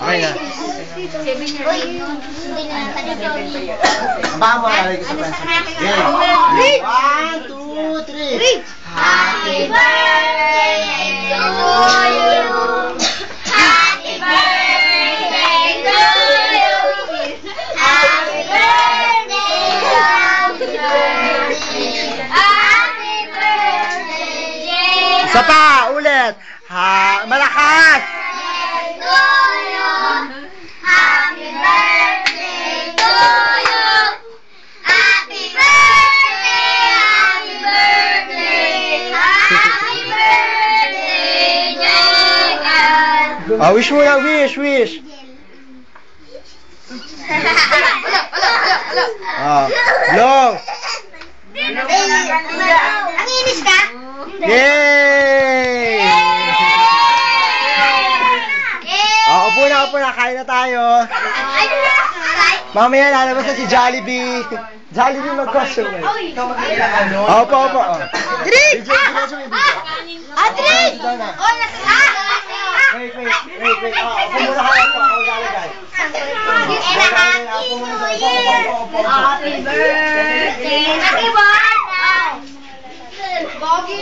Okay na. Baka mo alay ko sa pansin. Okay. 1, 2, 3. Happy birthday to you. Happy birthday to you. Happy birthday. Happy birthday. Happy birthday. Isa pa, ulit. Malakas. To you. Happy birthday to you. Happy birthday. Happy birthday. Happy birthday, Jagan. Oh, wish mo na, wish. Blow. Ang inis ka? Yay! Upo na, kain na tayo. Mamaya lalabas na si Jollibee. Jollibee mag-costume. Opo. Drink! Drink! Wait. Upo muna kayo. Ako lalagay. Happy birthday! Happy birthday! Bogi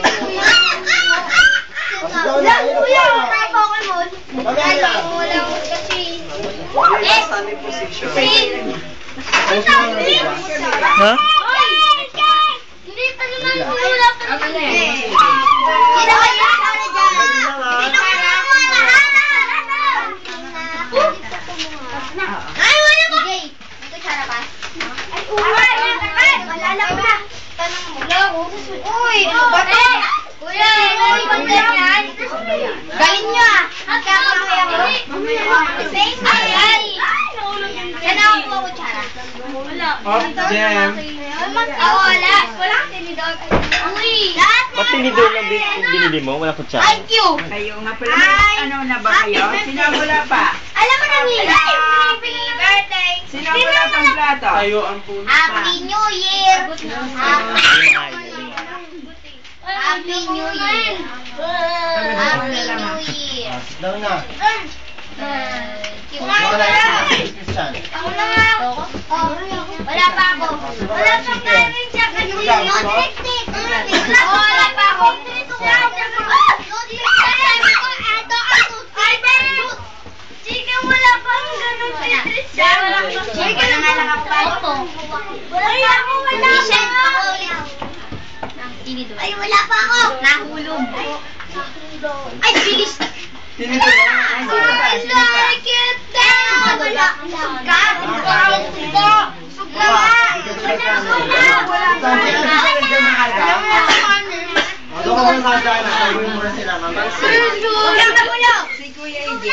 Ha? Hindi pa naman wala pa naman. Ay, wala mo! Ito tsara pa? Ay, malala ko na. Tanong mo. Uy, ba ito? Kuya, hindi ko ganyan. Galing nyo ah. Magkakakaya ko. Ay! Yan ako po ko tsara. Wala. Jam. Wala. Wala. Tinidor. Uy! Ba't tinidor lang binili mo? Wala kutsara. Thank you! Kayo nga pala, ano na ba kayo? Sino wala pa? Alam mo na, Mila. Happy birthday! Sino wala pang plato? Happy New Year! Happy New Year! Happy New Year! Sit down na. Ako na nga. Wala pa ako. Wala pa kanin siya kasi wala pa ako. Sige, wala pang ganun. Sige, wala lang ako. Wala ako. Ay, wala pa ako. Nahulog. Ay, bilis. Tinidor lang. Like it down. Wala. Sugka. Doon ka muna sa dyan. Tawin muna sila. Si Kuya EJ.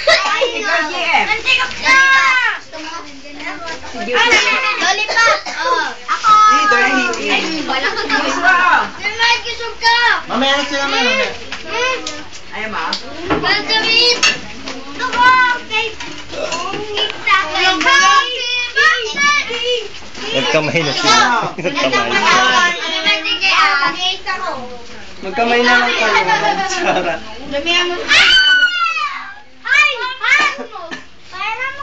Si Kuya GF. Lollipop. Ako. Dito, hindi. Wala ka na. Gusto. Sugka. Mamaya na sila mamaya. Ayaw mo? Benjamin! Ako! Kay... Kita kay... Nagkamay na sila. Magkamay na lang kayo. Sarah. Damihan mo. Ay!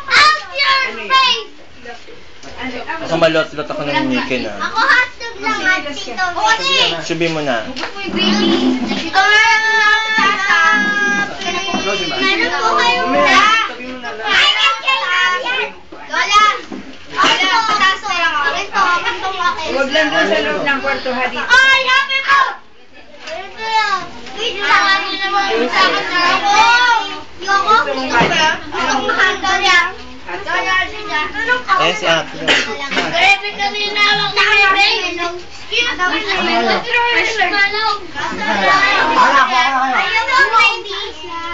Out your face! Ako malot-lot ako ng Mickey na. Ako hotdog lang at tito. Subi mo na. Meron po kayo muna. Ay, Lola! Ako, taso lang ako. Ito, itong akin. Huwag lang doon sa loob ng kwarto ha dito. Ay, happy ko! Ito lang. Wait lang. Ano naman yung sa akin na ako? Yoko? Itong hotdog niya. Eh, si ate. Grabe kanina lang na kayo. Excuse me.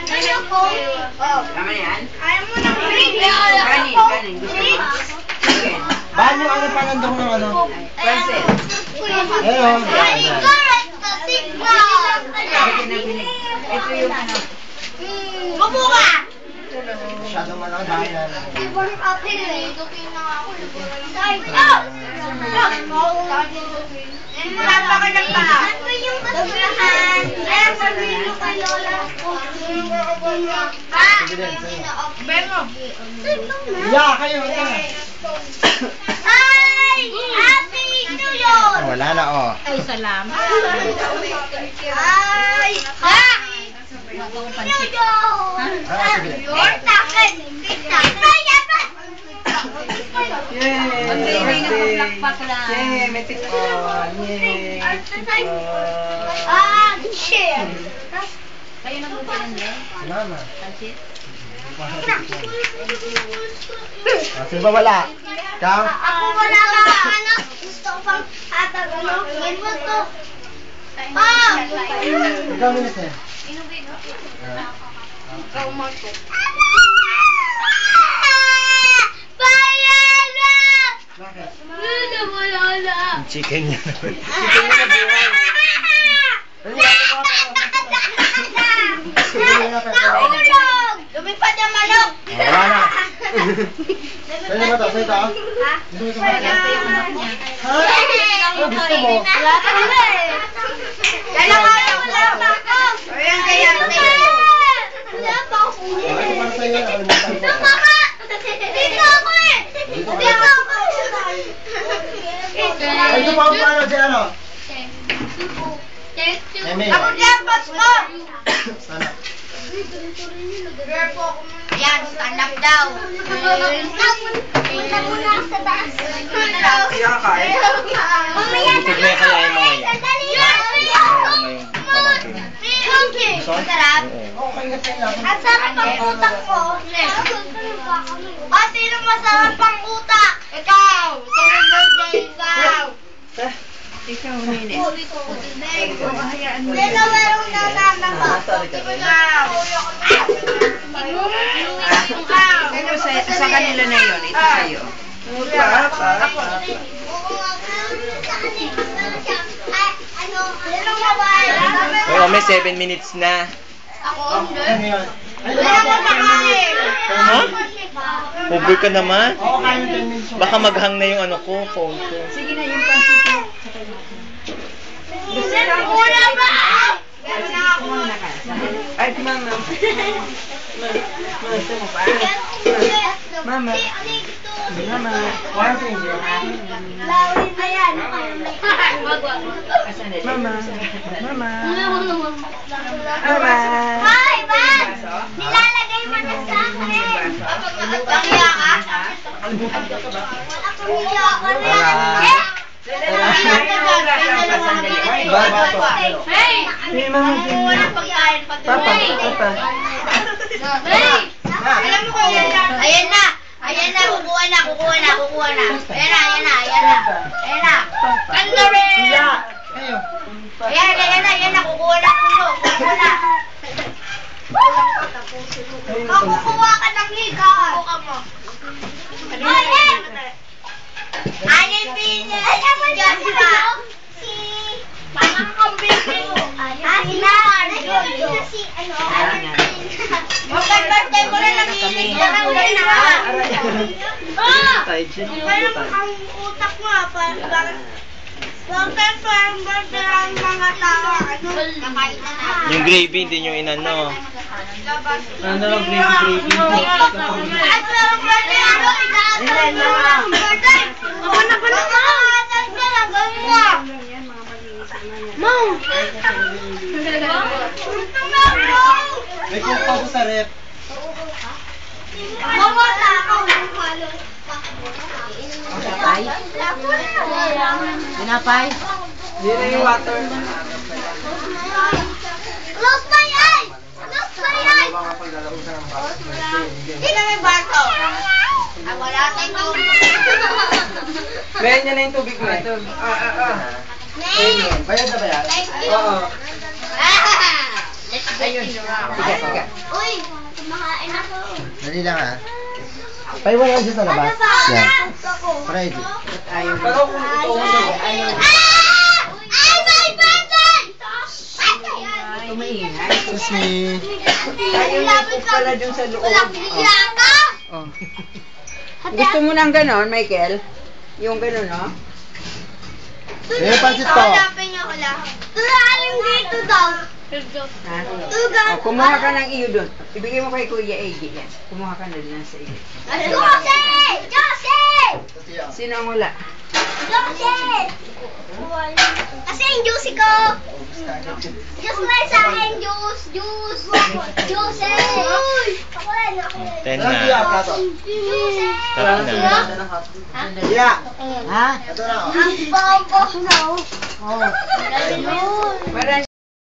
Ayoko. Tama yan? Ayaw mo ng ring. Kanin. Gusto mo? Sige. Bahan mo ano panandong ng ano? Francis. Ayun. Ay, correct the signal. Ito yung ano. Upo ka. Masyadong ano, dahil na. Napakalag pa. Ano ba yung basurahan? Ay, sabihin mo kay Lola. Pa! Bemo. Yeah, kayo. Ay! Happy New Year! Wala na, oh. Ay, salamat. Ay! Happy New Year! Takin! Yay, may tikon. Yay. Ah, shit! Kayo nagluto ng din? Mama. Pansit? Sino ba wala? Ikaw? Ako wala ka, ano? Gusto ko pang hatag, ano? Yan mo to. Ah! Ikaw, Minister. Ikaw mo to. Bayala! Bakit? Wala. Chicken niya. Nahulog! Lumipad yung manok! Wala na. Sa'yo ba ito? Sa'yo ito? Ha? Gusto mo sa Ha? Gusto mo? Wala pa nila eh. Kaya wala pa ako. Ayan, kaya. Wala pa ako. Ito para sa'yo. Dito ka! Dito ako eh! Dito ako! Ay, ito pa ang paano dyan, ano? Ako dyan, Pasko! Sana. Yan, stand up daw. Punta muna sa taas. Kaya kain. Mamaya na Bukod na yung kalahin mo ngayon. Sandali lang. Ngayong pamangkin. Okay. Masarap. Okay na sa'yo. Ang sarap ang utak ko. Sino masarap ang utak? Ikaw. Ikaw. Ikaw, Nini. Hayaan mo. Sino merong nananapa? Ikaw. Ito sa kanila na yun. Ito sa'yo. Oh, may 7 minutes na. Ako? Ano yun? Wala mo makain. Ha? Uboy ka naman? Oo, kain ng 10 minutes. Baka maghang na yung ano ko, phone ko. Sige na, yung pansit ko. Wala ba? Gano'n na ako. Ay, mama. Gusto mo pa? Mama. Mama. One thing, Lawin na yan. Asan na? Mama. Mama. Mama. Hi, Bag! Nilalagay mo na sa akin. Pakiya ka? Wala kang hiya ka na. Hey! Hey, mama. Walang pagkain pa. Papa. Papa. Hey! Alam mo ko yan na. Ayan na. Ayan na. Kukuha na. Ayan na. Kangarin! Ayan na. Kukuha na. Kukuha ka ng higa. Kukuha mo. Ayan! Ayan, Pina. Ayan pa. Parang kambing ko. Si ano? Mag-birthday mo na nanginig ka ng gano'n. Parang ang utak mo bakit parang birthday ang mga tao? Kakain na natin. Yung gravy, hindi nyo inano. Ano lang gravy? At parang birthday ano? Birthday! Ako na ba naman? Gawin mo! Mom! May kumpaw ko sa rep. Mawala ako. Tinapay? Hindi na yung water. Close my eyes! Hindi na may bato. Wala tayong Bayan niya na yung tubig mo. Bayad na ba yan? Thank you. Oo. Ayun. Sige. Uy, kumakain ako. Dali lang ha. Paiwan lang siya sa labas. Yan. Ready. Ayaw. Pero kung ito mo na, ayaw. Ay, my birthday! Tumaingay. Excuse me. Ayaw niya po pala dun sa loob. Walang pinigilaka. Oh. Gusto mo ng ganon, Michael? Yung ganon, no? May pansit ko. Hanapin niyo ko lang. Tulaling dito daw. Ha? Tugan. O, kumuha ka ng iyo doon. Ibigay mo kay Kuya Eddie yan. Kumuha ka na din sa iyo. Jose! Jose! Sino ang wala? Jose! Kasi yung juicy ko. Juice na sa akin, juice. Juice. Jose! Ako rin, ako rin. 10 na. Jose! Stop na. Yeah. Ha? Ito na. Ang bobo. Para